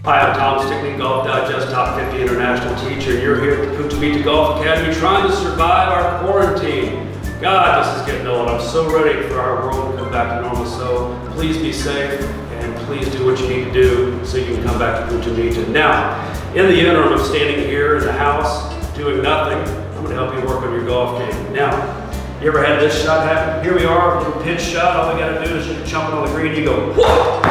Hi, I'm Tom Stickney, Golf Digest Top 50 International Teacher. You're here at the Punta Golf Academy trying to survive our quarantine. God, this is getting old. I'm so ready for our world to come back to normal. So please be safe and please do what you need to do so you can come back to Punta Mita. Now, in the interim of standing here in the house doing nothing, I'm going to help you work on your golf game. Now, you ever had this shot happen? Here we are, a little pitch shot. All we got to do is you're jumping on the green, you go, whoop,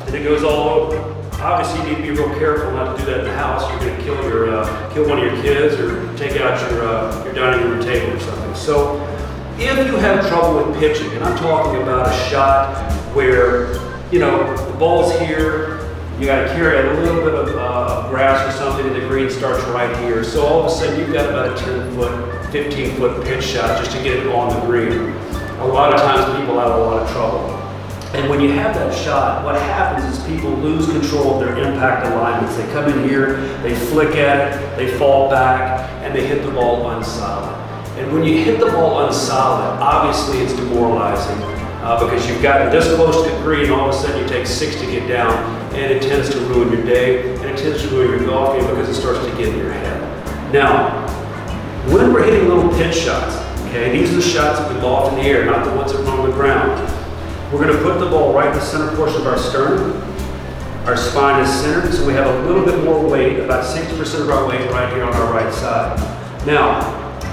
and it goes all over. Obviously, you need to be real careful not to do that in the house. You're going to kill one of your kids or take out your dining room table or something. So, if you have trouble with pitching, and I'm talking about a shot where, the ball's here, you got to carry a little bit of grass or something, and the green starts right here. So all of a sudden, you've got about a 10-foot, 15-foot pitch shot just to get it on the green. A lot of times, people have a lot of trouble. And when you have that shot, what happens is people lose control of their impact alignments. They come in here, they flick at it, they fall back, and they hit the ball unsolid. And when you hit the ball unsolid, obviously it's demoralizing because you've gotten this close to the green, all of a sudden you take 6 to get down, and it tends to ruin your day, and it tends to ruin your golf game because it starts to get in your head. Now, when we're hitting little pitch shots, okay, these are the shots that we loft in the air, not the ones that run on the ground. We're going to put the ball right in the center portion of our sternum. Our spine is centered, so we have a little bit more weight, about 60% of our weight right here on our right side. Now,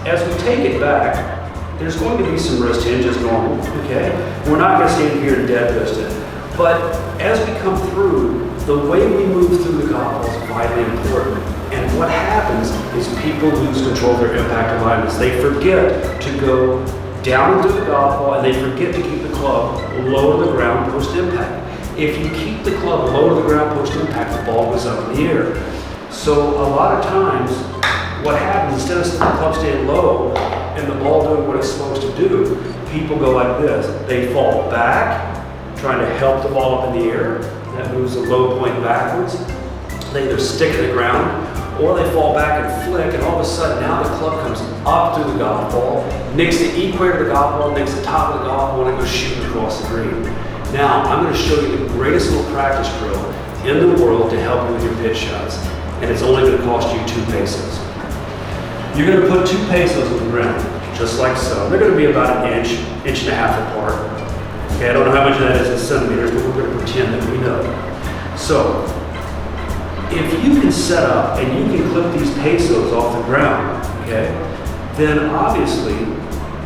as we take it back, there's going to be some wrist hinge as normal, okay? We're not going to stand here and dead wrist it. But as we come through, the way we move through the golf ball is vitally important. And what happens is people lose control of their impact alignments. They forget to go down into the golf ball, and they forget to keep the club low to the ground post-impact. If you keep the club low to the ground post-impact, the ball goes up in the air. So a lot of times, what happens, instead of the club staying low and the ball doing what it's supposed to do, people go like this. They fall back, trying to help the ball up in the air. That moves the low point backwards. They either stick to the ground, or they fall back and flick, and all of a sudden now the club comes up through the golf ball, nicks the equator of the golf ball, nicks the top of the golf ball, and it goes shooting across the green. Now, I'm going to show you the greatest little practice drill in the world to help you with your pitch shots, and it's only going to cost you 2 pesos. You're going to put 2 pesos on the ground, just like so. They're going to be about an inch, inch and a half apart. Okay, I don't know how much of that is in centimeters, but we're going to pretend that we know. So, if you can set up and you can clip these pesos off the ground, okay, then obviously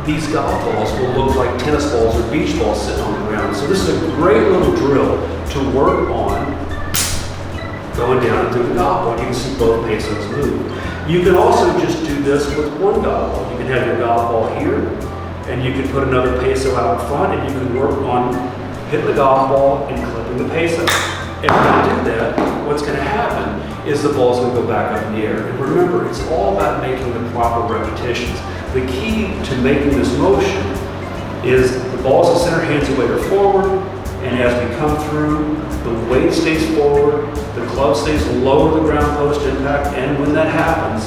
these golf balls will look like tennis balls or beach balls sitting on the ground. So this is a great little drill to work on going down through the golf ball. You can see both pesos move. You can also just do this with one golf ball. You can have your golf ball here, and you can put another peso out in front, and you can work on hitting the golf ball and clipping the peso. And when you do that, what's going to happen is the ball's going to go back up in the air. And remember, it's all about making the proper repetitions. The key to making this motion is the ball's the center, hands and weight are forward, and as we come through, the weight stays forward, the club stays low to the ground post-impact, and when that happens,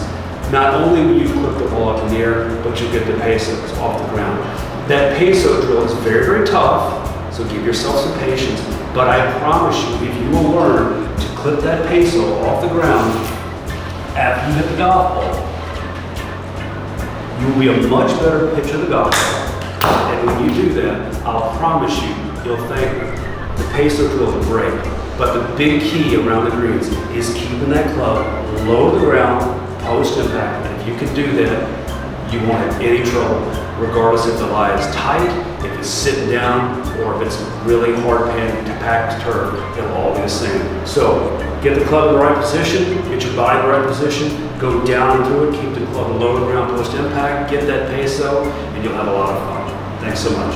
not only will you clip the ball up in the air, but you'll get the pesos off the ground. That peso drill is very, very tough, so give yourself some patience. But I promise you, if you will learn to clip that peso off the ground after you hit the golf ball, you will be a much better pitcher of the golf ball. And when you do that, I'll promise you, you'll thank me. The peso drill is great, but the big key around the greens is keeping that club low to the ground, post-impact. And if you can do that, you won't have any trouble, regardless if the lie is tight, if it's sitting down, or if it's really hard packed turf, it'll all be the same. So get the club in the right position, get your body in the right position, go down into it, keep the club low to the ground post impact, get that peso, and you'll have a lot of fun. Thanks so much.